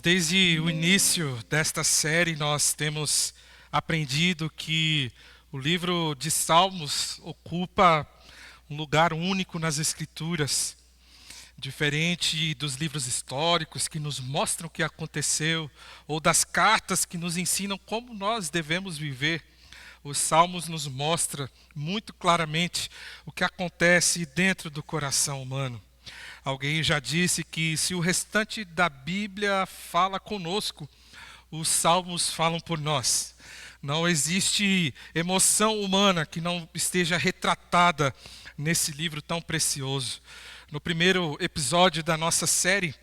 Desde o início desta série, nós temos aprendido que o livro de Salmos ocupa um lugar único nas Escrituras, diferente dos livros históricos que nos mostram o que aconteceu, ou das cartas que nos ensinam como nós devemos viver. Os Salmos nos mostram muito claramente o que acontece dentro do coração humano. Alguém já disse que se o restante da Bíblia fala conosco, os salmos falam por nós. Não existe emoção humana que não esteja retratada nesse livro tão precioso. No primeiro episódio da nossa série,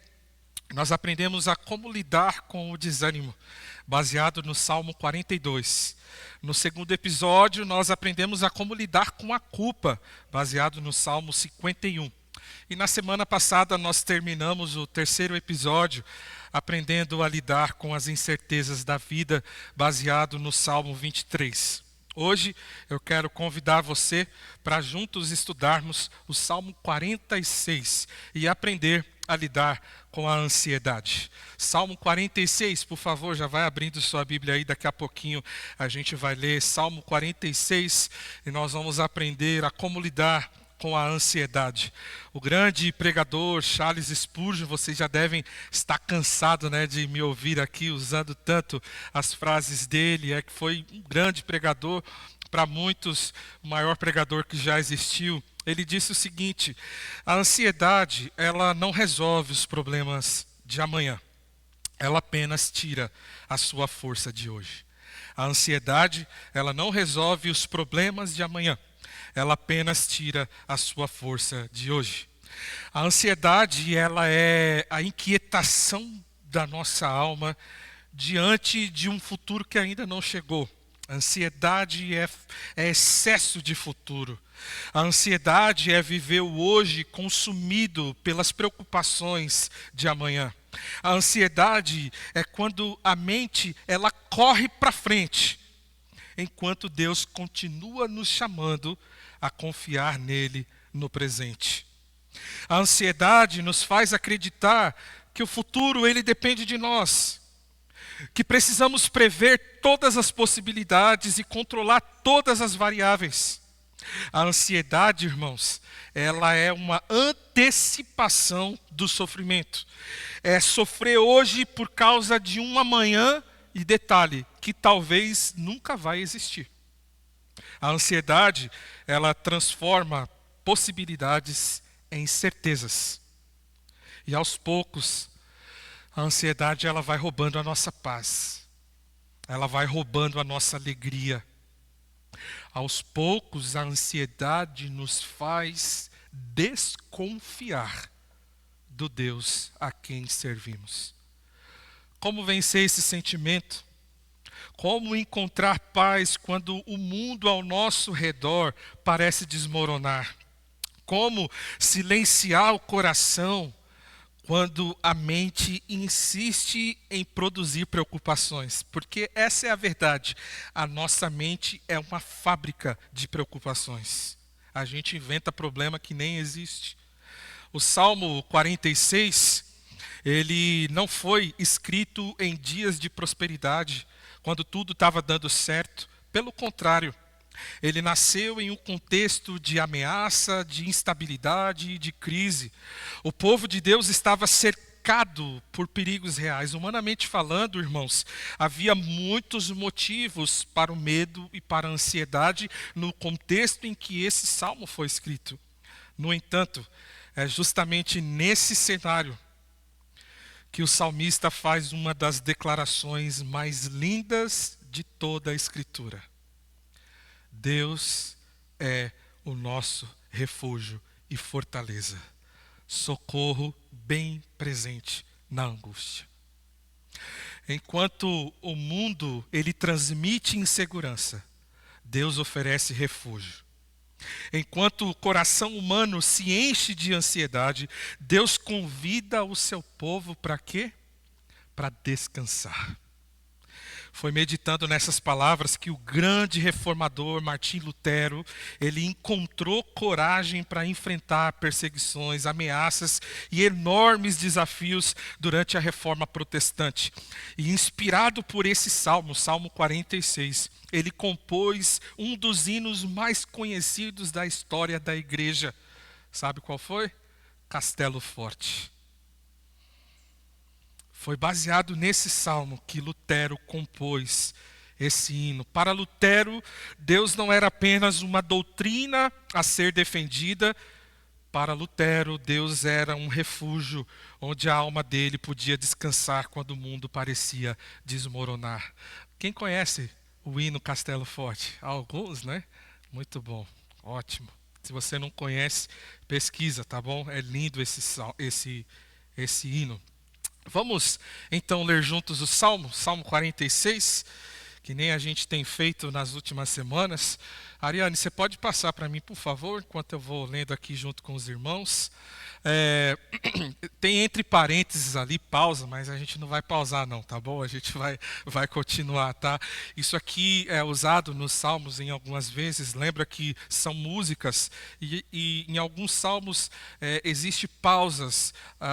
nós aprendemos a como lidar com o desânimo, baseado no Salmo 42. No segundo episódio, nós aprendemos a como lidar com a culpa, baseado no Salmo 51. E na semana passada nós terminamos o terceiro episódio aprendendo a lidar com as incertezas da vida, baseado no Salmo 23. Hoje eu quero convidar você para juntos estudarmos o Salmo 46 e aprender a lidar com a ansiedade. Salmo 46, por favor, já vai abrindo sua Bíblia aí, daqui a pouquinho a gente vai ler Salmo 46 e nós vamos aprender a como lidar com a ansiedade. O grande pregador Charles Spurgeon, vocês já devem estar cansados, de me ouvir aqui usando tanto as frases dele, que foi um grande pregador, para muitos o maior pregador que já existiu. Ele disse o seguinte: a ansiedade, ela não resolve os problemas de amanhã, ela apenas tira a sua força de hoje. A ansiedade, ela não resolve os problemas de amanhã, ela apenas tira a sua força de hoje. A ansiedade, ela é a inquietação da nossa alma diante de um futuro que ainda não chegou. A ansiedade é excesso de futuro. A ansiedade é viver o hoje consumido pelas preocupações de amanhã. A ansiedade é quando a mente ela corre para frente, enquanto Deus continua nos chamando a confiar nele no presente. A ansiedade nos faz acreditar que o futuro ele depende de nós, que precisamos prever todas as possibilidades e controlar todas as variáveis. A ansiedade, irmãos, ela é uma antecipação do sofrimento. É sofrer hoje por causa de um amanhã, e detalhe, que talvez nunca vai existir. A ansiedade, ela transforma possibilidades em certezas. E aos poucos, a ansiedade ela vai roubando a nossa paz. Ela vai roubando a nossa alegria. Aos poucos, a ansiedade nos faz desconfiar do Deus a quem servimos. Como vencer esse sentimento? Como encontrar paz quando o mundo ao nosso redor parece desmoronar? Como silenciar o coração quando a mente insiste em produzir preocupações? Porque essa é a verdade. A nossa mente é uma fábrica de preocupações. A gente inventa problema que nem existe. O Salmo 46, ele não foi escrito em dias de prosperidade, quando tudo estava dando certo. Pelo contrário, ele nasceu em um contexto de ameaça, de instabilidade e de crise. O povo de Deus estava cercado por perigos reais. Humanamente falando, irmãos, havia muitos motivos para o medo e para a ansiedade no contexto em que esse salmo foi escrito. No entanto, é justamente nesse cenário que o salmista faz uma das declarações mais lindas de toda a Escritura. Deus é o nosso refúgio e fortaleza, socorro bem presente na angústia. Enquanto o mundo ele transmite insegurança, Deus oferece refúgio. Enquanto o coração humano se enche de ansiedade, Deus convida o seu povo para quê? Para descansar. Foi meditando nessas palavras que o grande reformador Martim Lutero, ele encontrou coragem para enfrentar perseguições, ameaças e enormes desafios durante a Reforma Protestante. E inspirado por esse salmo, Salmo 46, ele compôs um dos hinos mais conhecidos da história da igreja. Sabe qual foi? Castelo Forte. Foi baseado nesse salmo que Lutero compôs esse hino. Para Lutero, Deus não era apenas uma doutrina a ser defendida. Para Lutero, Deus era um refúgio onde a alma dele podia descansar quando o mundo parecia desmoronar. Quem conhece o hino Castelo Forte? Alguns, né? Muito bom, ótimo. Se você não conhece, pesquisa, tá bom? É lindo esse hino. Vamos então ler juntos o Salmo 46, que nem a gente tem feito nas últimas semanas. Ariane, você pode passar para mim, por favor, enquanto eu vou lendo aqui junto com os irmãos. Tem entre parênteses ali pausa, mas a gente não vai pausar não, tá bom? A gente vai continuar, tá? Isso aqui é usado nos salmos em algumas vezes. Lembra que são músicas e em alguns salmos existe pausas.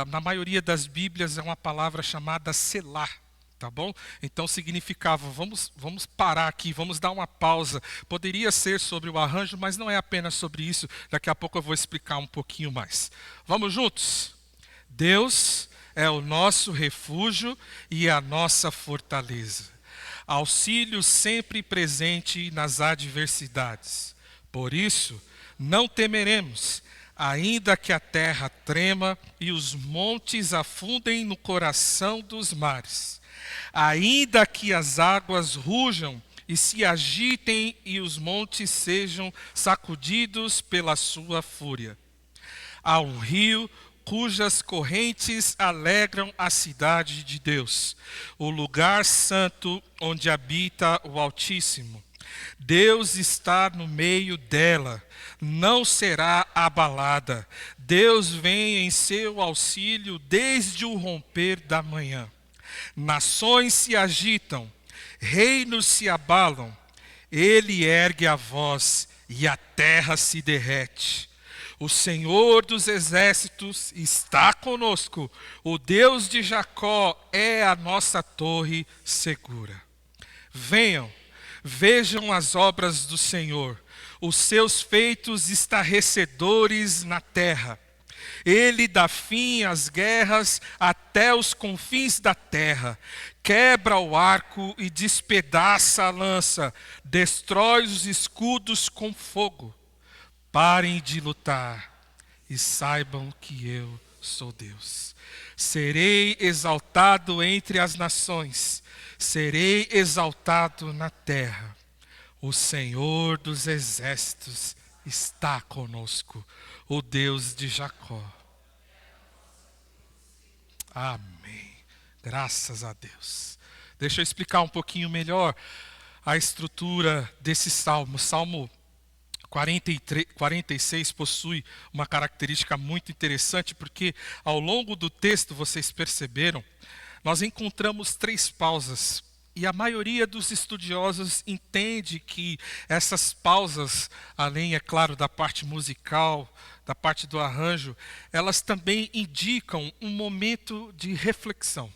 Na maioria das Bíblias é uma palavra chamada selah. Tá bom? Então significava, vamos parar aqui, vamos dar uma pausa. Poderia ser sobre o arranjo, mas não é apenas sobre isso. Daqui a pouco eu vou explicar um pouquinho mais. Vamos juntos? Deus é o nosso refúgio e a nossa fortaleza. Auxílio sempre presente nas adversidades. Por isso, não temeremos, ainda que a terra trema e os montes afundem no coração dos mares. Ainda que as águas rujam e se agitem e os montes sejam sacudidos pela sua fúria. Há um rio cujas correntes alegram a cidade de Deus, o lugar santo onde habita o Altíssimo. Deus está no meio dela, não será abalada. Deus vem em seu auxílio desde o romper da manhã. Nações se agitam, reinos se abalam, ele ergue a voz e a terra se derrete. O Senhor dos exércitos está conosco, o Deus de Jacó é a nossa torre segura. Venham, vejam as obras do Senhor, os seus feitos estarrecedores na terra. Ele dá fim às guerras até os confins da terra. Quebra o arco e despedaça a lança. Destrói os escudos com fogo. Parem de lutar e saibam que eu sou Deus. Serei exaltado entre as nações. Serei exaltado na terra. O Senhor dos exércitos está conosco, o Deus de Jacó. Amém. Graças a Deus. Deixa eu explicar um pouquinho melhor a estrutura desse salmo. Salmo 46 possui uma característica muito interessante, porque ao longo do texto, vocês perceberam, nós encontramos 3 pausas. E a maioria dos estudiosos entende que essas pausas, além, é claro, da parte musical, da parte do arranjo, elas também indicam um momento de reflexão,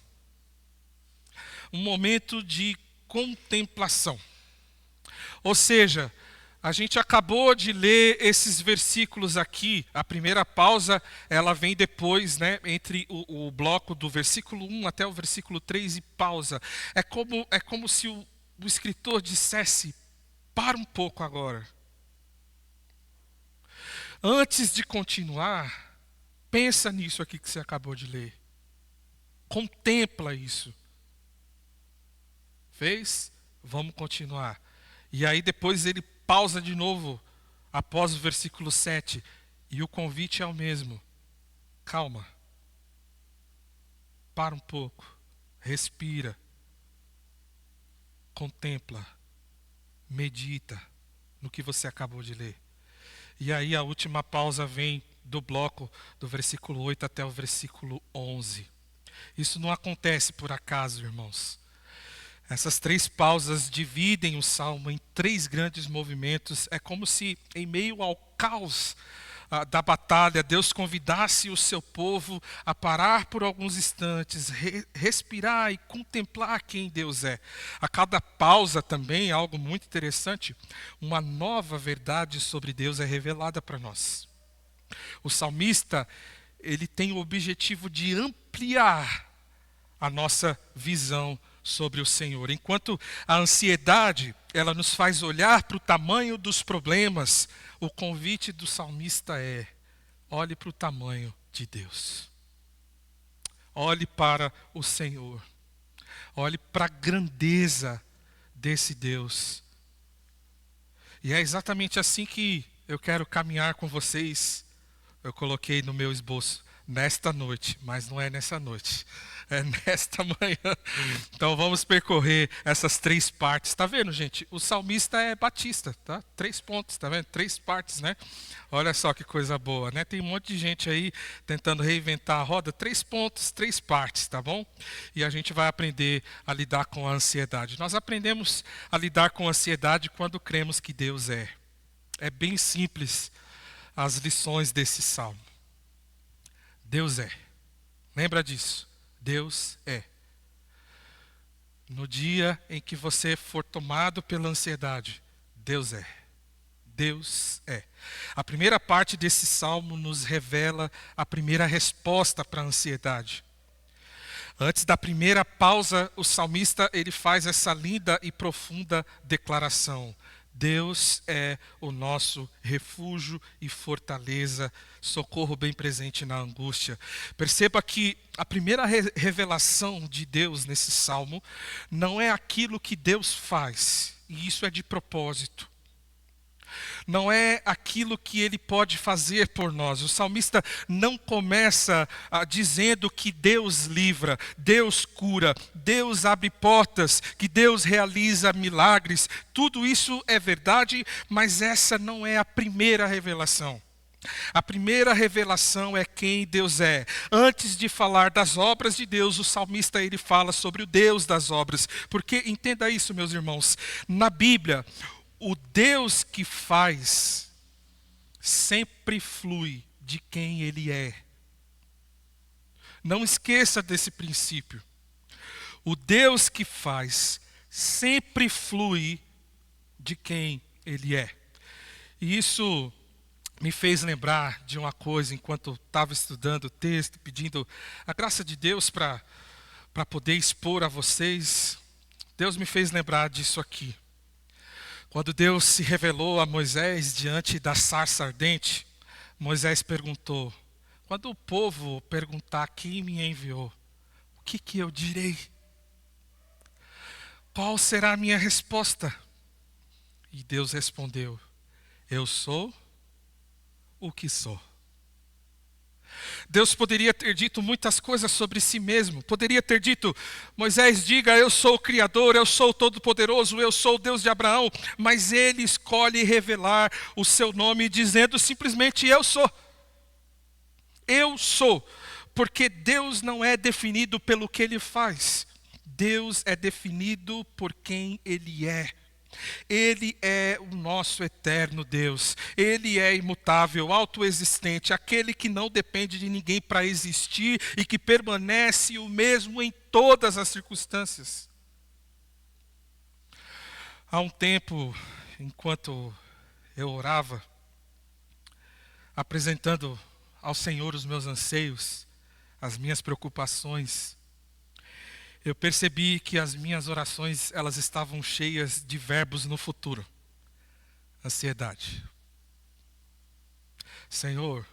um momento de contemplação. Ou seja, a gente acabou de ler esses versículos aqui. A primeira pausa, ela vem depois, né, entre o bloco do versículo 1 até o versículo 3 e pausa. É como se o escritor dissesse, para um pouco agora. Antes de continuar, pensa nisso aqui que você acabou de ler. Contempla isso. Fez? Vamos continuar. E aí depois ele pausa de novo, após o versículo 7. E o convite é o mesmo. Calma. Para um pouco. Respira. Contempla. Medita no que você acabou de ler. E aí a última pausa vem do bloco do versículo 8 até o versículo 11. Isso não acontece por acaso, irmãos. Essas três pausas dividem o salmo em três grandes movimentos. É como se, em meio ao caos da batalha, Deus convidasse o seu povo a parar por alguns instantes, respirar e contemplar quem Deus é. A cada pausa também, algo muito interessante, uma nova verdade sobre Deus é revelada para nós. O salmista, ele tem o objetivo de ampliar a nossa visão sobre o Senhor. Enquanto a ansiedade, ela nos faz olhar para o tamanho dos problemas, o convite do salmista é: olhe para o tamanho de Deus. Olhe para o Senhor. Olhe para a grandeza desse Deus. E é exatamente assim que eu quero caminhar com vocês. Eu coloquei no meu esboço, nesta noite, mas não é nessa noite, é nesta manhã. Então vamos percorrer essas três partes. Tá vendo, gente? O salmista é batista, tá? 3 pontos, tá vendo? 3 partes, né? Olha só que coisa boa, né? Tem um monte de gente aí tentando reinventar a roda. 3 pontos, 3 partes, tá bom? E a gente vai aprender a lidar com a ansiedade. Nós aprendemos a lidar com a ansiedade quando cremos que Deus é. É bem simples as lições desse salmo. Deus é. Lembra disso? Deus é. No dia em que você for tomado pela ansiedade, Deus é. Deus é. A primeira parte desse salmo nos revela a primeira resposta para a ansiedade. Antes da primeira pausa, o salmista ele faz essa linda e profunda declaração: Deus é o nosso refúgio e fortaleza, socorro bem presente na angústia. Perceba que a primeira revelação de Deus nesse salmo não é aquilo que Deus faz, e isso é de propósito. Não é aquilo que ele pode fazer por nós. O salmista não começa dizendo que Deus livra, Deus cura, Deus abre portas, que Deus realiza milagres. Tudo isso é verdade, mas essa não é a primeira revelação. A primeira revelação é quem Deus é. Antes de falar das obras de Deus, o salmista ele fala sobre o Deus das obras. Porque, entenda isso, meus irmãos, na Bíblia, o Deus que faz sempre flui de quem Ele é. Não esqueça desse princípio. O Deus que faz sempre flui de quem Ele é. E isso me fez lembrar de uma coisa enquanto estava estudando o texto, pedindo a graça de Deus para poder expor a vocês. Deus me fez lembrar disso aqui. Quando Deus se revelou a Moisés diante da sarça ardente, Moisés perguntou: quando o povo perguntar quem me enviou, o que eu direi? Qual será a minha resposta? E Deus respondeu: eu sou o que sou. Deus poderia ter dito muitas coisas sobre si mesmo. Poderia ter dito: Moisés, diga, eu sou o Criador, eu sou o Todo-Poderoso, eu sou o Deus de Abraão. Mas ele escolhe revelar o seu nome dizendo simplesmente: eu sou. Eu sou. Porque Deus não é definido pelo que ele faz. Deus é definido por quem ele é. Ele é o nosso eterno Deus. Ele é imutável, autoexistente, aquele que não depende de ninguém para existir e que permanece o mesmo em todas as circunstâncias. Há um tempo, enquanto eu orava, apresentando ao Senhor os meus anseios, as minhas preocupações, eu percebi que as minhas orações, elas estavam cheias de verbos no futuro. Ansiedade. Senhor,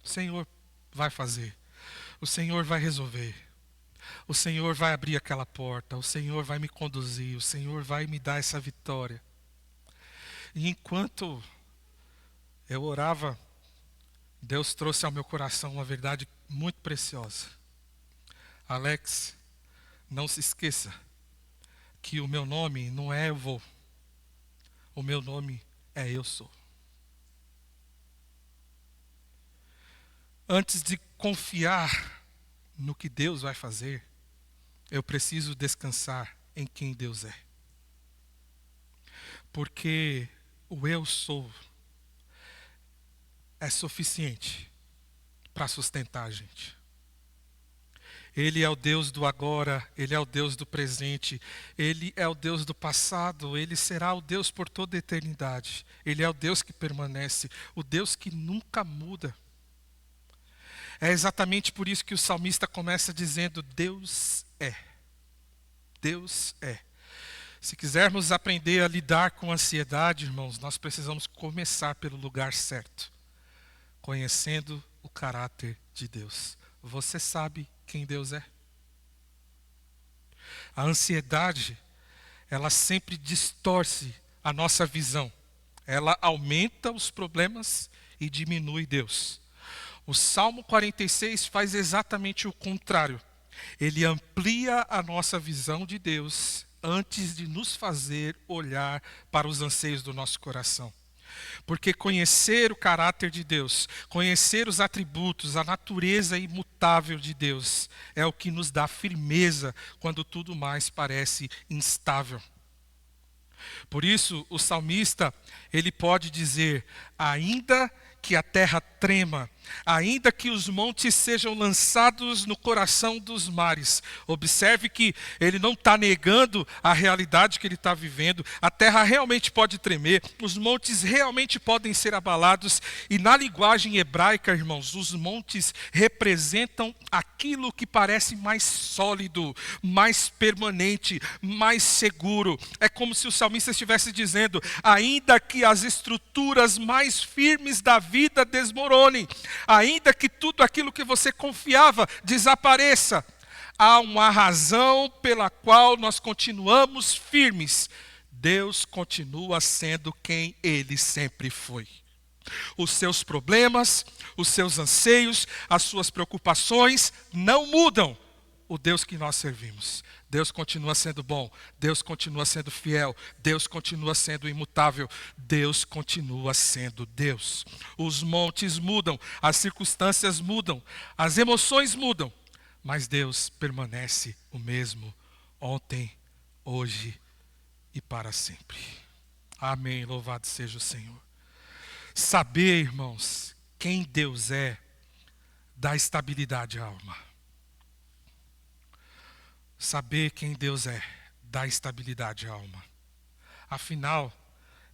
o Senhor vai fazer. O Senhor vai resolver. O Senhor vai abrir aquela porta. O Senhor vai me conduzir. O Senhor vai me dar essa vitória. E enquanto eu orava, Deus trouxe ao meu coração uma verdade muito preciosa. Alex, não se esqueça que o meu nome não é eu vou. O meu nome é eu sou. Antes de confiar no que Deus vai fazer, eu preciso descansar em quem Deus é. Porque o eu sou é suficiente para sustentar a gente. Ele é o Deus do agora, Ele é o Deus do presente, Ele é o Deus do passado, Ele será o Deus por toda a eternidade. Ele é o Deus que permanece, o Deus que nunca muda. É exatamente por isso que o salmista começa dizendo: Deus é. Deus é. Se quisermos aprender a lidar com a ansiedade, irmãos, nós precisamos começar pelo lugar certo, conhecendo o caráter de Deus. Você sabe quem Deus é? A ansiedade, ela sempre distorce a nossa visão. Ela aumenta os problemas e diminui Deus. O Salmo 46 faz exatamente o contrário. Ele amplia a nossa visão de Deus antes de nos fazer olhar para os anseios do nosso coração. Porque conhecer o caráter de Deus, conhecer os atributos, a natureza imutável de Deus, é o que nos dá firmeza quando tudo mais parece instável. Por isso, o salmista, ele pode dizer: ainda que a terra trema, ainda que os montes sejam lançados no coração dos mares. Observe que ele não está negando a realidade que ele está vivendo. A terra realmente pode tremer, os montes realmente podem ser abalados. E na linguagem hebraica, irmãos, os montes representam aquilo que parece mais sólido, mais permanente, mais seguro. É como se o salmista estivesse dizendo: ainda que as estruturas mais firmes da vida desmoronem, ainda que tudo aquilo que você confiava desapareça, há uma razão pela qual nós continuamos firmes. Deus continua sendo quem Ele sempre foi. Os seus problemas, os seus anseios, as suas preocupações não mudam o Deus que nós servimos. Deus continua sendo bom, Deus continua sendo fiel, Deus continua sendo imutável, Deus continua sendo Deus. Os montes mudam, as circunstâncias mudam, as emoções mudam, mas Deus permanece o mesmo ontem, hoje e para sempre. Amém, louvado seja o Senhor. Saber, irmãos, quem Deus é, dá estabilidade à alma. Saber quem Deus é, dá estabilidade à alma. Afinal,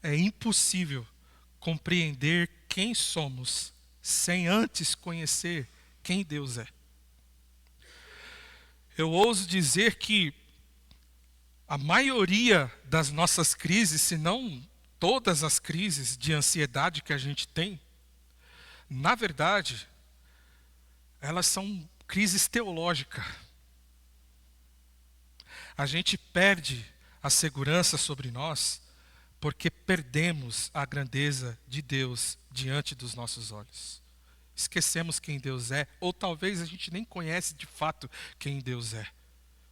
é impossível compreender quem somos sem antes conhecer quem Deus é. Eu ouso dizer que a maioria das nossas crises, se não todas as crises de ansiedade que a gente tem, na verdade, elas são crises teológicas. A gente perde a segurança sobre nós porque perdemos a grandeza de Deus diante dos nossos olhos. Esquecemos quem Deus é, ou talvez a gente nem conhece de fato quem Deus é.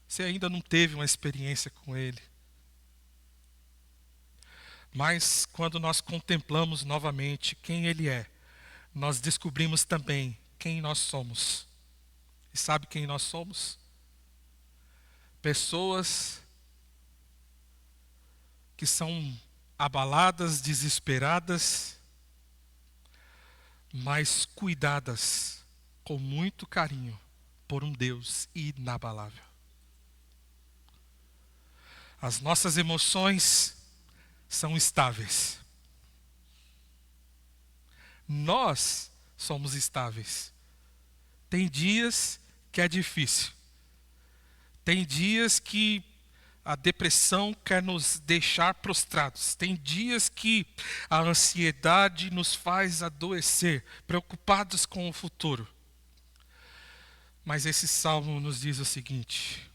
Você ainda não teve uma experiência com Ele. Mas quando nós contemplamos novamente quem Ele é, nós descobrimos também quem nós somos. E sabe quem nós somos? Pessoas que são abaladas, desesperadas, mas cuidadas com muito carinho por um Deus inabalável. As nossas emoções são estáveis. Nós somos estáveis. Tem dias que é difícil. Tem dias que a depressão quer nos deixar prostrados. Tem dias que a ansiedade nos faz adoecer, preocupados com o futuro. Mas esse salmo nos diz o seguinte: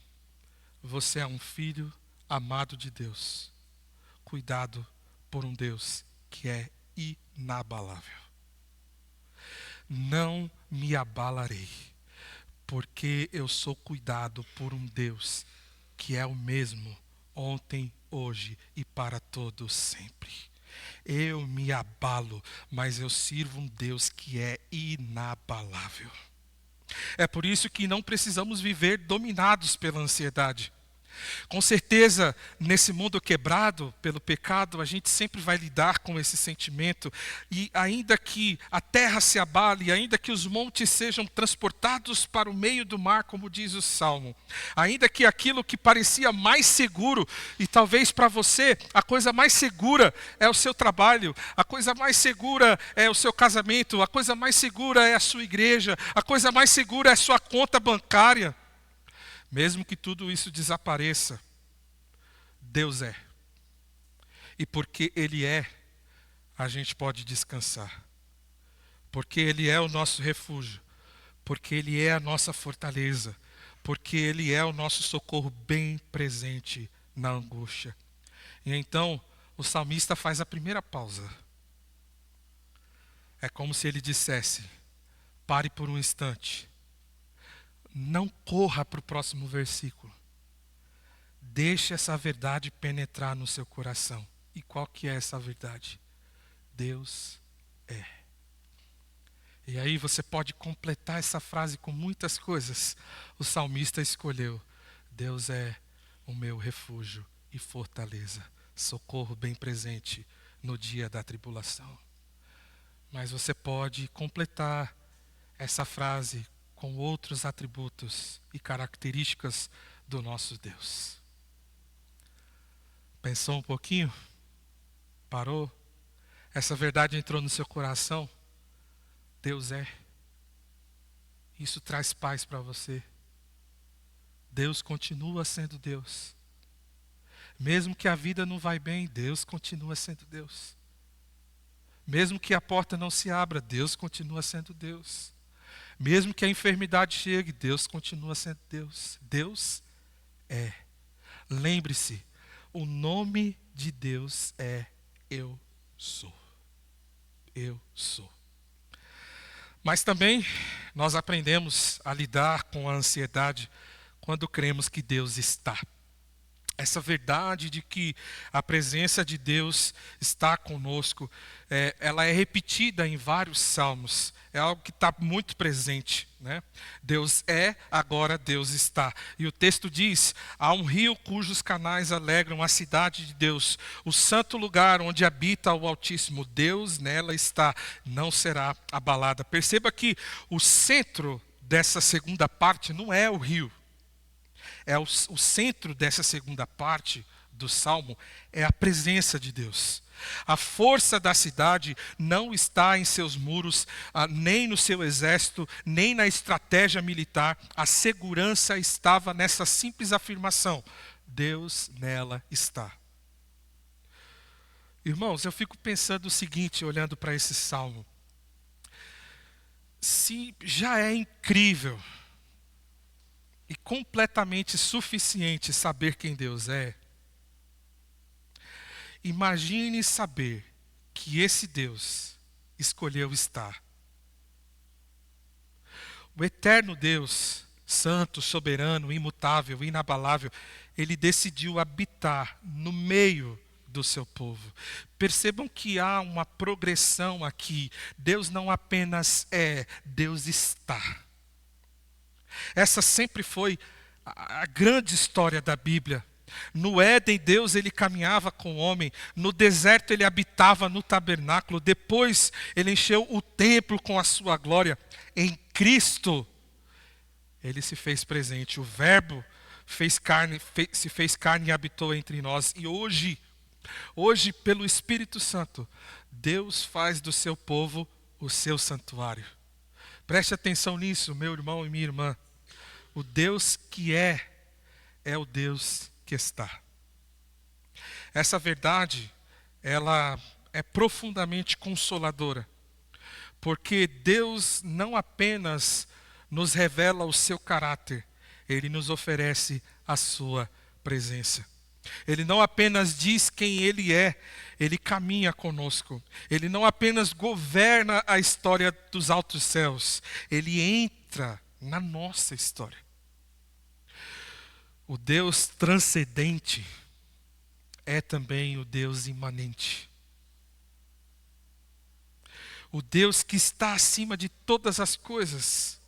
você é um filho amado de Deus, cuidado por um Deus que é inabalável. Não me abalarei, porque eu sou cuidado por um Deus que é o mesmo ontem, hoje e para todos sempre. Eu me abalo, mas eu sirvo um Deus que é inabalável. É por isso que não precisamos viver dominados pela ansiedade. Com certeza, nesse mundo quebrado pelo pecado, a gente sempre vai lidar com esse sentimento. E ainda que a terra se abale, ainda que os montes sejam transportados para o meio do mar, como diz o Salmo, ainda que aquilo que parecia mais seguro, e talvez para você a coisa mais segura é o seu trabalho, a coisa mais segura é o seu casamento, a coisa mais segura é a sua igreja, a coisa mais segura é a sua conta bancária. Mesmo que tudo isso desapareça, Deus é. E porque Ele é, a gente pode descansar. Porque Ele é o nosso refúgio. Porque Ele é a nossa fortaleza. Porque Ele é o nosso socorro bem presente na angústia. E então, o salmista faz a primeira pausa. É como se ele dissesse: pare por um instante. Não corra para o próximo versículo. Deixe essa verdade penetrar no seu coração. E qual que é essa verdade? Deus é. E aí você pode completar essa frase com muitas coisas. O salmista escolheu: Deus é o meu refúgio e fortaleza, socorro bem presente no dia da tribulação. Mas você pode completar essa frase com outros atributos e características do nosso Deus. Pensou um pouquinho? Parou? Essa verdade entrou no seu coração? Deus é. Isso traz paz para você. Deus continua sendo Deus. Mesmo que a vida não vai bem, Deus continua sendo Deus. Mesmo que a porta não se abra, Deus continua sendo Deus. Mesmo que a enfermidade chegue, Deus continua sendo Deus. Deus é. Lembre-se, o nome de Deus é Eu Sou. Eu sou. Mas também nós aprendemos a lidar com a ansiedade quando cremos que Deus está. Essa verdade de que a presença de Deus está conosco, ela é repetida em vários salmos. É algo que está muito presente, né? Deus é, agora Deus está. E o texto diz: há um rio cujos canais alegram a cidade de Deus, o santo lugar onde habita o Altíssimo. Deus nela está, não será abalada. Perceba que o centro dessa segunda parte não é o rio. O centro dessa segunda parte do Salmo é a presença de Deus. A força da cidade não está em seus muros, nem no seu exército, nem na estratégia militar. A segurança estava nessa simples afirmação: Deus nela está. Irmãos, eu fico pensando o seguinte, olhando para esse Salmo. Se já é incrível e completamente suficiente saber quem Deus é, imagine saber que esse Deus escolheu estar. O eterno Deus, santo, soberano, imutável, inabalável, ele decidiu habitar no meio do seu povo. Percebam que há uma progressão aqui. Deus não apenas é, Deus está. Essa sempre foi a grande história da Bíblia. No Éden, Deus ele caminhava com o homem. No deserto, ele habitava no tabernáculo. Depois, ele encheu o templo com a sua glória. Em Cristo, ele se fez presente. O Verbo se fez carne e habitou entre nós. E hoje, pelo Espírito Santo, Deus faz do seu povo o seu santuário. Preste atenção nisso, meu irmão e minha irmã. O Deus que é o Deus que está. Essa verdade, ela é profundamente consoladora, porque Deus não apenas nos revela o seu caráter, Ele nos oferece a sua presença. Ele não apenas diz quem Ele é, Ele caminha conosco. Ele não apenas governa a história dos altos céus, Ele entra na nossa história. O Deus transcendente é também o Deus imanente. O Deus que está acima de todas as coisas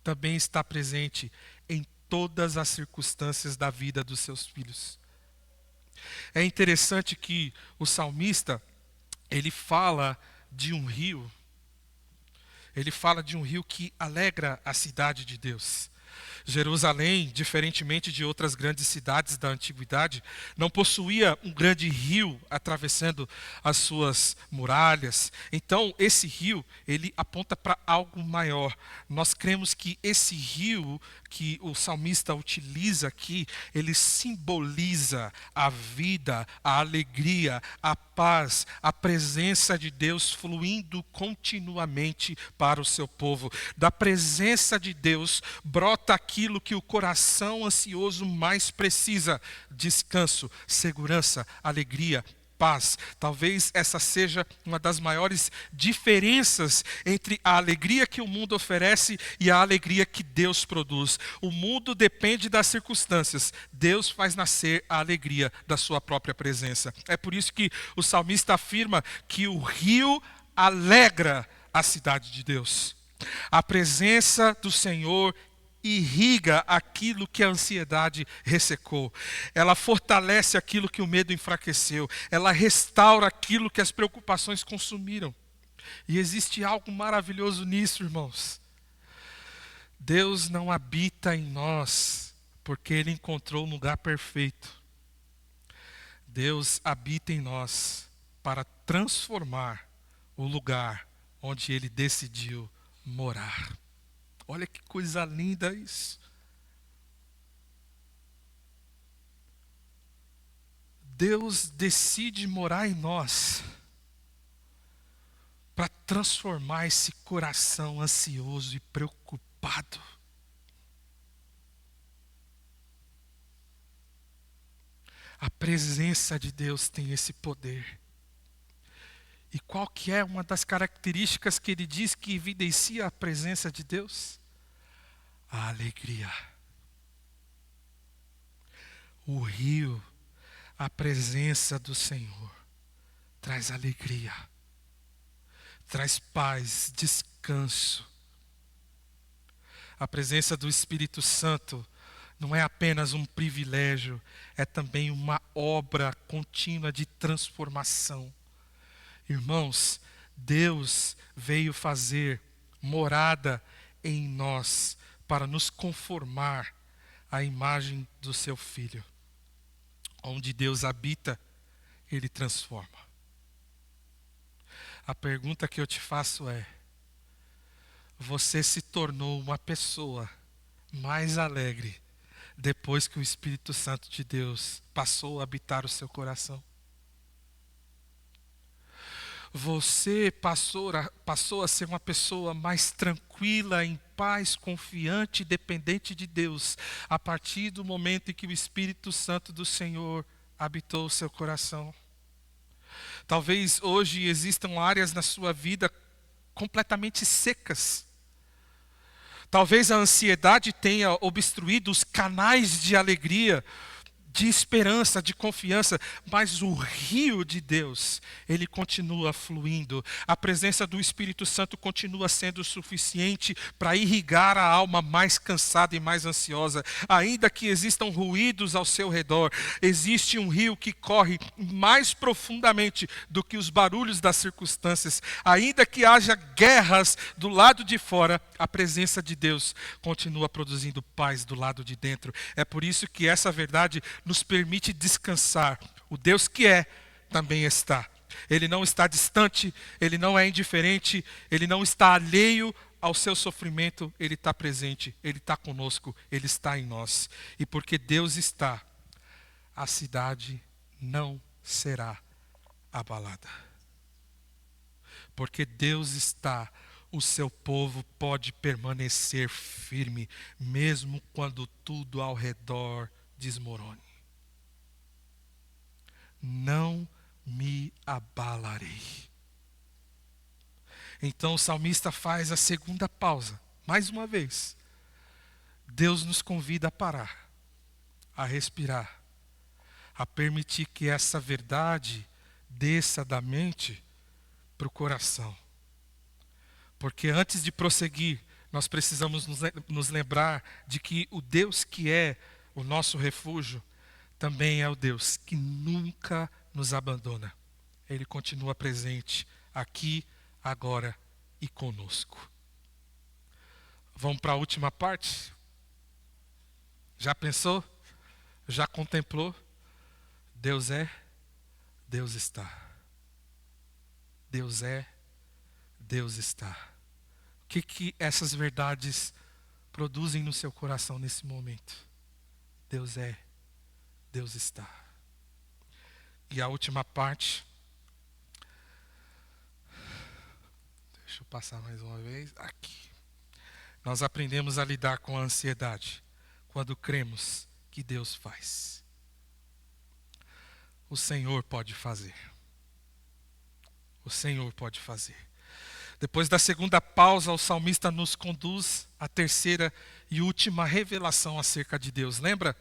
também está presente em todas as circunstâncias da vida dos seus filhos. É interessante que o salmista, ele fala de um rio, ele fala de um rio que alegra a cidade de Deus. Jerusalém, diferentemente de outras grandes cidades da antiguidade, não possuía um grande rio atravessando as suas muralhas. Então, esse rio, ele aponta para algo maior. Nós cremos que esse rio que o salmista utiliza aqui, ele simboliza a vida, a alegria, a paz, a presença de Deus fluindo continuamente para o seu povo. Da presença de Deus brota aquilo que o coração ansioso mais precisa: descanso, segurança, alegria, paz. Talvez essa seja uma das maiores diferenças entre a alegria que o mundo oferece e a alegria que Deus produz. O mundo depende das circunstâncias. Deus faz nascer a alegria da sua própria presença. É por isso que o salmista afirma que o rio alegra a cidade de Deus. A presença do Senhor irriga aquilo que a ansiedade ressecou. Ela fortalece aquilo que o medo enfraqueceu. Ela restaura aquilo que as preocupações consumiram. E existe algo maravilhoso nisso, irmãos. Deus não habita em nós porque Ele encontrou um lugar perfeito. Deus habita em nós para transformar o lugar onde Ele decidiu morar. Olha que coisa linda isso. Deus decide morar em nós para transformar esse coração ansioso e preocupado. A presença de Deus tem esse poder. E qual que é uma das características que ele diz que evidencia a presença de Deus? A alegria. O rio, a presença do Senhor, traz alegria, traz paz, descanso. A presença do Espírito Santo não é apenas um privilégio, é também uma obra contínua de transformação. Irmãos, Deus veio fazer morada em nós para nos conformar à imagem do seu Filho. Onde Deus habita, Ele transforma. A pergunta que eu te faço é: você se tornou uma pessoa mais alegre depois que o Espírito Santo de Deus passou a habitar o seu coração? Você passou a ser uma pessoa mais tranquila, em paz, confiante e dependente de Deus, a partir do momento em que o Espírito Santo do Senhor habitou o seu coração. Talvez hoje existam áreas na sua vida completamente secas. Talvez a ansiedade tenha obstruído os canais de alegria, de esperança, de confiança, mas o rio de Deus, ele continua fluindo. A presença do Espírito Santo continua sendo suficiente para irrigar a alma mais cansada e mais ansiosa. Ainda que existam ruídos ao seu redor, existe um rio que corre mais profundamente do que os barulhos das circunstâncias. Ainda que haja guerras do lado de fora, a presença de Deus continua produzindo paz do lado de dentro. É por isso que essa verdade nos permite descansar. O Deus que é, também está. Ele não está distante, Ele não é indiferente, Ele não está alheio ao seu sofrimento, Ele está presente, Ele está conosco, Ele está em nós. E porque Deus está, a cidade não será abalada. Porque Deus está, o seu povo pode permanecer firme, mesmo quando tudo ao redor desmorone. Não me abalarei. Então o salmista faz a segunda pausa. Mais uma vez, Deus nos convida a parar, a respirar, a permitir que essa verdade desça da mente para o coração. Porque antes de prosseguir, nós precisamos nos lembrar de que o Deus que é o nosso refúgio também é o Deus que nunca nos abandona. Ele continua presente aqui, agora e conosco. Vamos para a última parte? Já pensou? Já contemplou? Deus é, Deus está. Deus é, Deus está. O que essas verdades produzem no seu coração nesse momento? Deus é, Deus está. E a última parte. Deixa eu passar mais uma vez. Aqui. Nós aprendemos a lidar com a ansiedade quando cremos que Deus faz. O Senhor pode fazer. O Senhor pode fazer. Depois da segunda pausa, o salmista nos conduz à terceira e última revelação acerca de Deus. Lembra?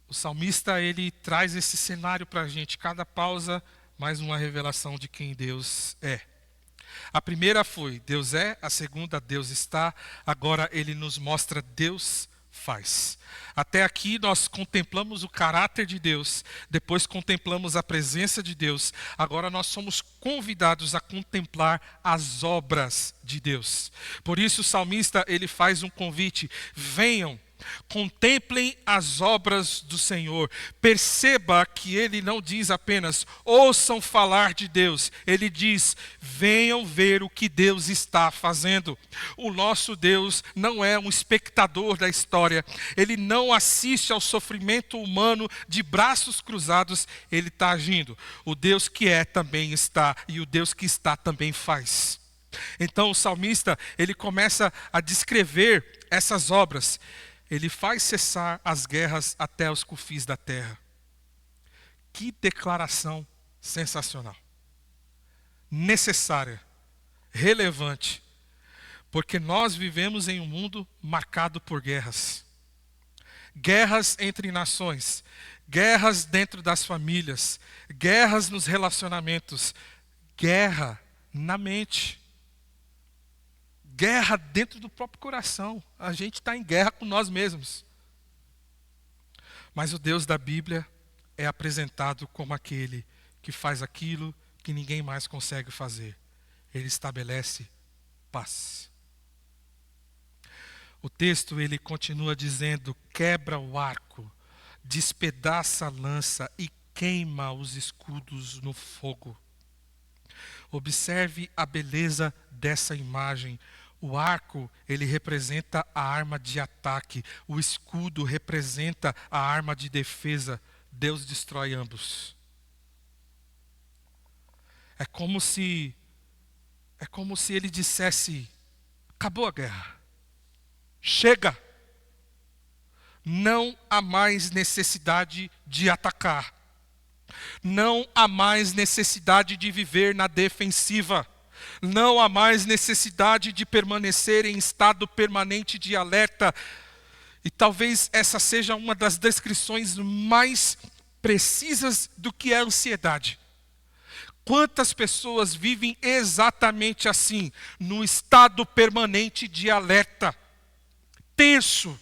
O salmista, ele traz esse cenário para a gente. Cada pausa, mais uma revelação de quem Deus é. A primeira foi, Deus é. A segunda, Deus está. Agora ele nos mostra Deus faz. Até aqui nós contemplamos o caráter de Deus, depois contemplamos a presença de Deus, agora nós somos convidados a contemplar as obras de Deus. Por isso o salmista, ele faz um convite: venham, contemplem as obras do Senhor. Perceba que ele não diz apenas ouçam falar de Deus, ele diz venham ver o que Deus está fazendo. O nosso Deus não é um espectador da história, ele não assiste ao sofrimento humano de braços cruzados, ele está agindo. O Deus que é também está, e o Deus que está também faz. Então o salmista, ele começa a descrever essas obras. Ele faz cessar as guerras até os confins da terra. Que declaração sensacional. Necessária, relevante, porque nós vivemos em um mundo marcado por guerras. Guerras entre nações, guerras dentro das famílias, guerras nos relacionamentos, guerra na mente. Guerra dentro do próprio coração. A gente está em guerra com nós mesmos. Mas o Deus da Bíblia é apresentado como aquele que faz aquilo que ninguém mais consegue fazer. Ele estabelece paz. O texto, ele continua dizendo: quebra o arco, despedaça a lança e queima os escudos no fogo. Observe a beleza dessa imagem. O arco, ele representa a arma de ataque. O escudo representa a arma de defesa. Deus destrói ambos. É como se ele dissesse: acabou a guerra. Chega. Não há mais necessidade de atacar. Não há mais necessidade de viver na defensiva. Não há mais necessidade de permanecer em estado permanente de alerta. E talvez essa seja uma das descrições mais precisas do que é ansiedade. Quantas pessoas vivem exatamente assim, no estado permanente de alerta, tenso,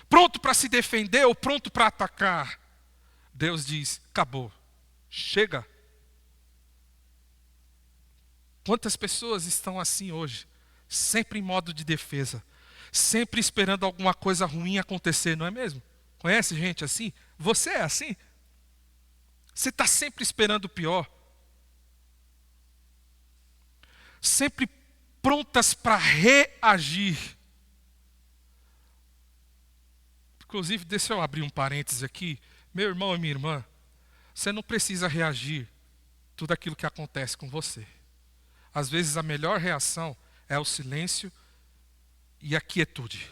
pronto para se defender ou pronto para atacar? Deus diz: acabou, chega. Quantas pessoas estão assim hoje, sempre em modo de defesa, sempre esperando alguma coisa ruim acontecer, não é mesmo? Conhece gente assim? Você é assim? Você está sempre esperando o pior. Sempre prontas para reagir. Inclusive, deixa eu abrir um parênteses aqui. Meu irmão e minha irmã, você não precisa reagir tudo aquilo que acontece com você. Às vezes a melhor reação é o silêncio e a quietude.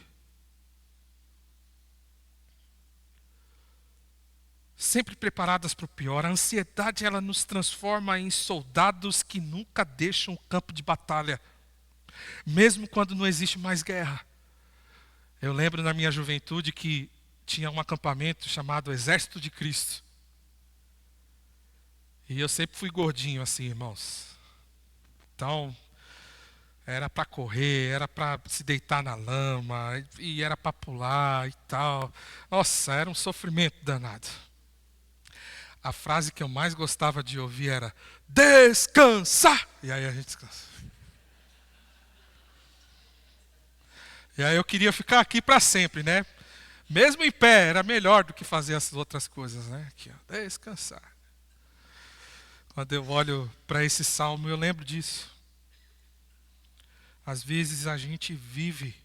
Sempre preparadas para o pior. A ansiedade, ela nos transforma em soldados que nunca deixam o campo de batalha, mesmo quando não existe mais guerra. Eu lembro na minha juventude que tinha um acampamento chamado Exército de Cristo. E eu sempre fui gordinho assim, irmãos. Então, Era para correr, era para se deitar na lama, e era para pular e tal. Nossa, era um sofrimento danado. A frase que eu mais gostava de ouvir era descansar! E aí a gente descansa. E aí eu queria ficar aqui para sempre, né? Mesmo em pé, era melhor do que fazer essas outras coisas, né? Aqui, ó, descansar. Quando eu olho para esse salmo, eu lembro disso. Às vezes a gente vive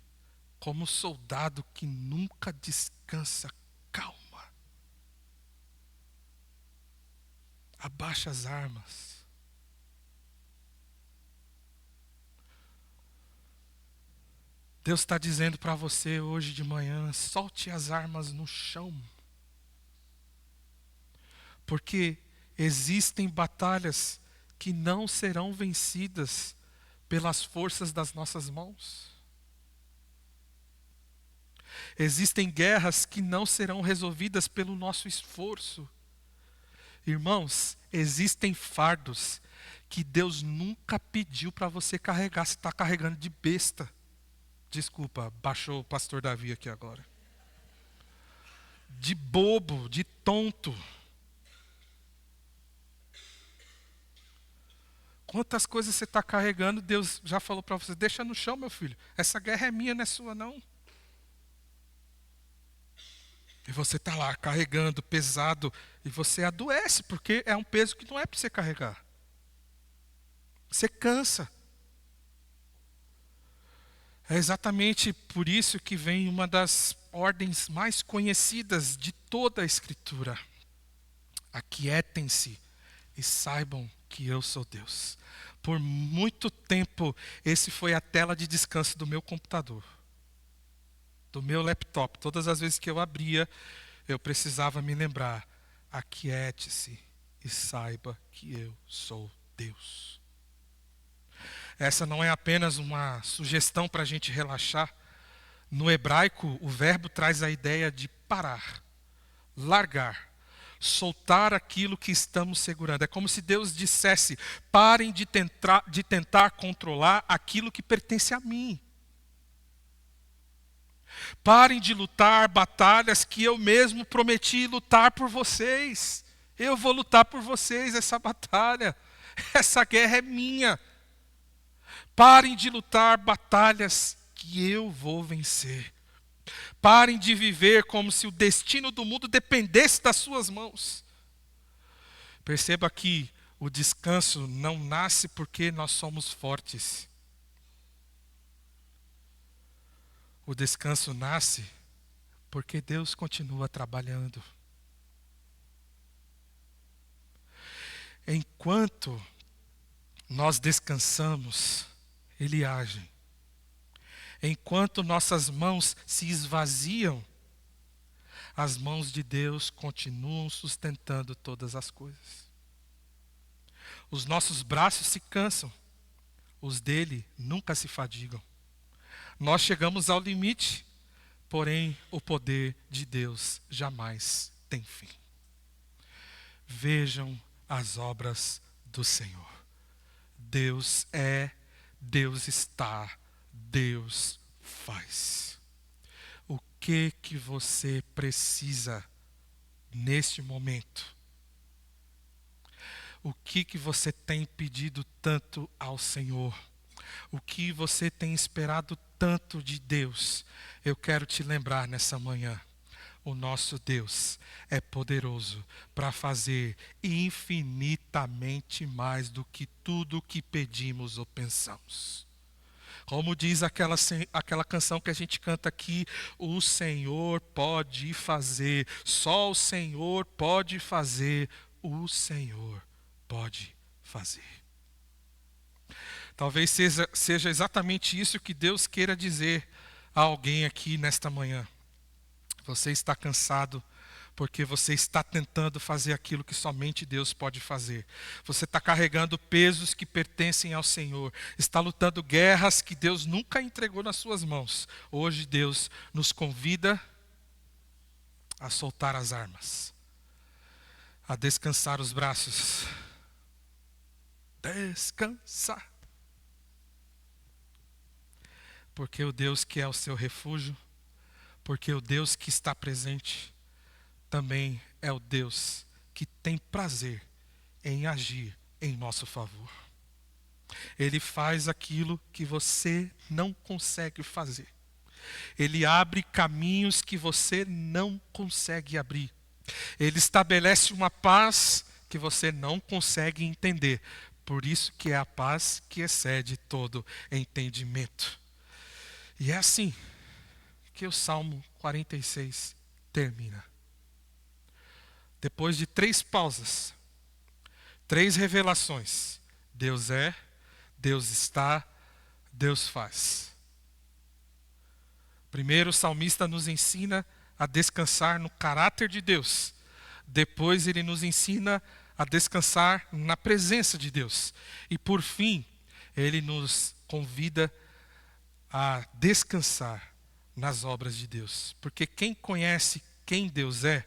como um soldado que nunca descansa. Calma. Abaixa as armas. Deus está dizendo para você hoje de manhã, solte as armas no chão. Porque existem batalhas que não serão vencidas pelas forças das nossas mãos. Existem guerras que não serão resolvidas pelo nosso esforço. Irmãos, existem fardos que Deus nunca pediu para você carregar. Você está carregando de besta. Desculpa, baixou o pastor Davi aqui agora. De bobo, de tonto. Quantas coisas você está carregando, Deus já falou para você, deixa no chão, meu filho. Essa guerra é minha, não é sua, não. E você está lá carregando, pesado, e você adoece, porque é um peso que não é para você carregar. Você cansa. É exatamente por isso que vem uma das ordens mais conhecidas de toda a Escritura. Aquietem-se e saibam que eu sou Deus. Por muito tempo, esse foi a tela de descanso do meu computador, do meu laptop. Todas as vezes que eu abria, eu precisava me lembrar: aquiete-se e saiba que eu sou Deus. Essa não é apenas uma sugestão para a gente relaxar. No hebraico, o verbo traz a ideia de parar, largar, soltar aquilo que estamos segurando. É como se Deus dissesse: parem de tentar controlar aquilo que pertence a mim. Parem de lutar batalhas que eu mesmo prometi lutar por vocês. Eu vou lutar por vocês essa batalha. Essa guerra é minha. Parem de lutar batalhas que eu vou vencer. Parem de viver como se o destino do mundo dependesse das suas mãos. Perceba que o descanso não nasce porque nós somos fortes. O descanso nasce porque Deus continua trabalhando. Enquanto nós descansamos, Ele age. Enquanto nossas mãos se esvaziam, as mãos de Deus continuam sustentando todas as coisas. Os nossos braços se cansam, os dele nunca se fadigam. Nós chegamos ao limite, porém o poder de Deus jamais tem fim. Vejam as obras do Senhor. Deus é, Deus está, Deus faz. O que você precisa neste momento? O que você tem pedido tanto ao Senhor? O que você tem esperado tanto de Deus? Eu quero te lembrar nessa manhã: o nosso Deus é poderoso para fazer infinitamente mais do que tudo o que pedimos ou pensamos. Como diz aquela canção que a gente canta aqui: o Senhor pode fazer, só o Senhor pode fazer, o Senhor pode fazer. Talvez seja exatamente isso que Deus queira dizer a alguém aqui nesta manhã. Você está cansado porque você está tentando fazer aquilo que somente Deus pode fazer. Você está carregando pesos que pertencem ao Senhor. Está lutando guerras que Deus nunca entregou nas suas mãos. Hoje Deus nos convida a soltar as armas, a descansar os braços. Descansar. Porque o Deus que é o seu refúgio, porque o Deus que está presente, também é o Deus que tem prazer em agir em nosso favor. Ele faz aquilo que você não consegue fazer. Ele abre caminhos que você não consegue abrir. Ele estabelece uma paz que você não consegue entender. Por isso que é a paz que excede todo entendimento. E é assim que o Salmo 46 termina. Depois de 3 pausas, 3 revelações. Deus é, Deus está, Deus faz. Primeiro, o salmista nos ensina a descansar no caráter de Deus. Depois, ele nos ensina a descansar na presença de Deus. E por fim, ele nos convida a descansar nas obras de Deus. Porque quem conhece quem Deus é,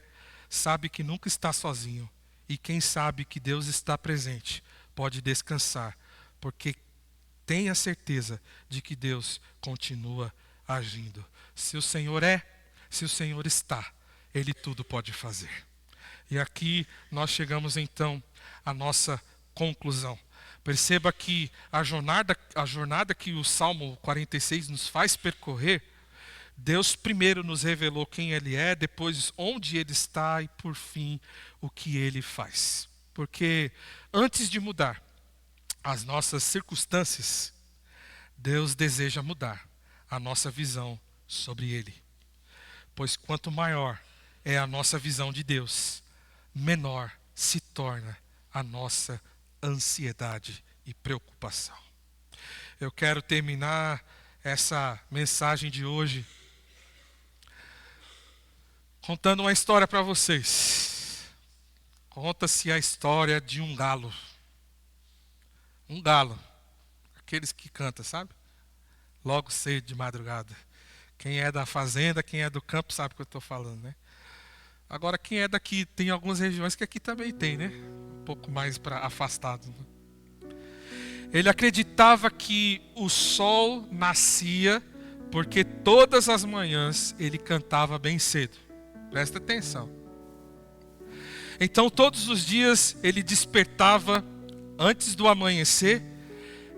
sabe que nunca está sozinho. E quem sabe que Deus está presente, pode descansar. Porque tem a certeza de que Deus continua agindo. Se o Senhor é, se o Senhor está, Ele tudo pode fazer. E aqui nós chegamos então à nossa conclusão. Perceba que a jornada que o Salmo 46 nos faz percorrer, Deus primeiro nos revelou quem Ele é, depois onde Ele está e por fim o que Ele faz. Porque antes de mudar as nossas circunstâncias, Deus deseja mudar a nossa visão sobre Ele. Pois quanto maior é a nossa visão de Deus, menor se torna a nossa ansiedade e preocupação. Eu quero terminar essa mensagem de hoje contando uma história para vocês. Conta-se a história de um galo. Um galo. Aqueles que cantam, sabe? Logo cedo de madrugada. Quem é da fazenda, quem é do campo sabe o que eu estou falando, né? Agora, quem é daqui, tem algumas regiões que aqui também tem, né? Um pouco mais afastado. Né? Ele acreditava que o sol nascia porque todas as manhãs ele cantava bem cedo. Presta atenção. Então, todos os dias ele despertava antes do amanhecer,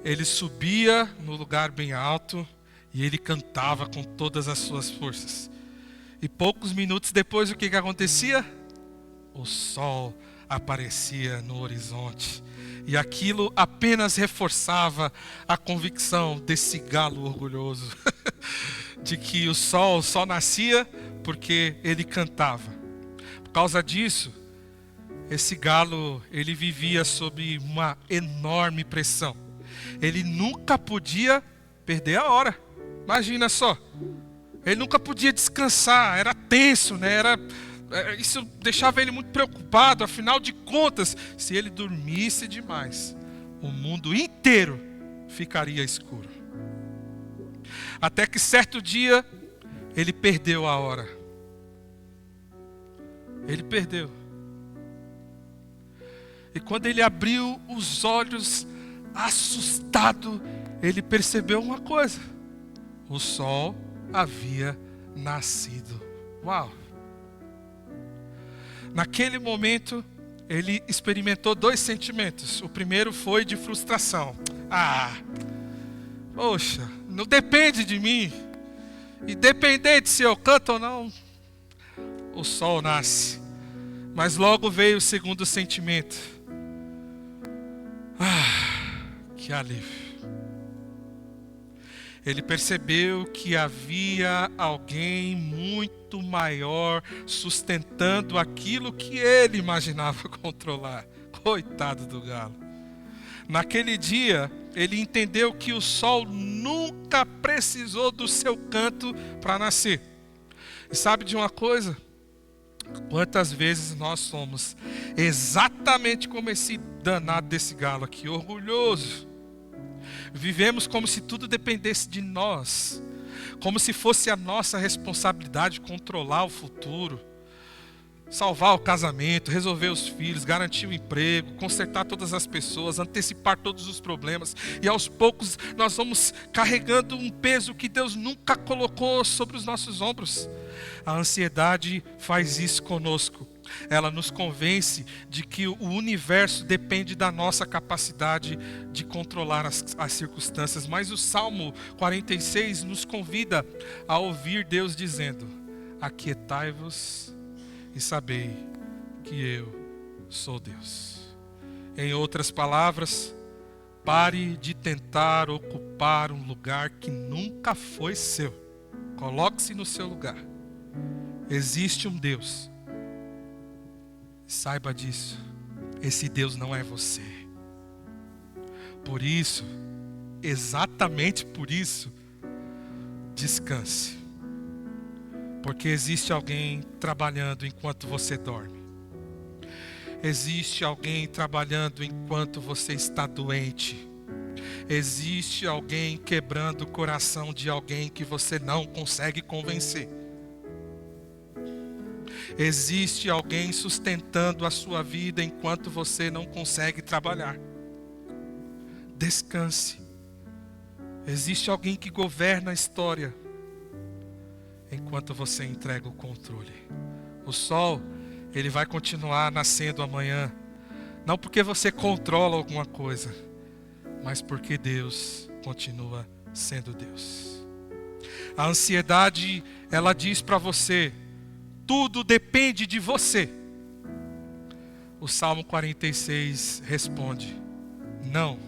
ele subia no lugar bem alto e ele cantava com todas as suas forças. E poucos minutos depois, o que acontecia? O sol aparecia no horizonte. E aquilo apenas reforçava a convicção desse galo orgulhoso de que o sol só nascia porque ele cantava. Por causa disso, esse galo, ele vivia sob uma enorme pressão. Ele nunca podia perder a hora. Imagina só. Ele nunca podia descansar, era tenso, né? Isso deixava ele muito preocupado. Afinal de contas, se ele dormisse demais, o mundo inteiro ficaria escuro. Até que certo dia, ele perdeu a hora. Ele perdeu. E quando ele abriu os olhos, assustado, ele percebeu uma coisa. O sol havia nascido. Uau! Naquele momento, ele experimentou 2 sentimentos. O primeiro foi de frustração. Poxa, não depende de mim. Independente se eu canto ou não, o sol nasce. Mas logo veio o segundo sentimento. Que alívio. Ele percebeu que havia alguém muito maior sustentando aquilo que ele imaginava controlar. Coitado do galo. Naquele dia, ele entendeu que o sol nunca precisou do seu canto para nascer. E sabe de uma coisa? Quantas vezes nós somos exatamente como esse danado desse galo aqui, orgulhoso. Vivemos como se tudo dependesse de nós, como se fosse a nossa responsabilidade controlar o futuro. salvar o casamento, resolver os filhos, garantir o emprego, consertar todas as pessoas, antecipar todos os problemas. E aos poucos nós vamos carregando um peso que Deus nunca colocou sobre os nossos ombros. A ansiedade faz isso conosco. Ela nos convence de que o universo depende da nossa capacidade de controlar as circunstâncias. Mas o Salmo 46 nos convida a ouvir Deus dizendo: aquietai-vos e sabei que eu sou Deus. Em outras palavras, pare de tentar ocupar um lugar que nunca foi seu. Coloque-se no seu lugar. Existe um Deus. Saiba disso. Esse Deus não é você. Por isso, exatamente por isso, descanse. Porque existe alguém trabalhando enquanto você dorme. Existe alguém trabalhando enquanto você está doente. Existe alguém quebrando o coração de alguém que você não consegue convencer. Existe alguém sustentando a sua vida enquanto você não consegue trabalhar. Descanse. Existe alguém que governa a história enquanto você entrega o controle. O sol, ele vai continuar nascendo amanhã, não porque você controla alguma coisa, mas porque Deus continua sendo Deus. A ansiedade, ela diz para você: tudo depende de você. O Salmo 46 responde: não,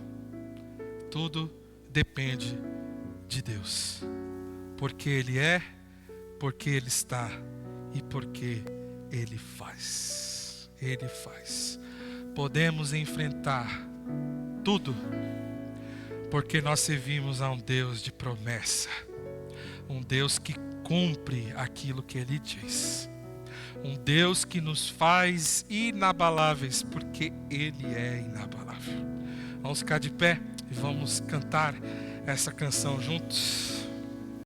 tudo depende de Deus. Porque Ele é, porque Ele está e porque Ele faz. Ele faz. Podemos enfrentar tudo porque nós servimos a um Deus de promessa. Um Deus que cumpre aquilo que Ele diz. Um Deus que nos faz inabaláveis, porque Ele é inabalável. Vamos ficar de pé e vamos cantar essa canção juntos.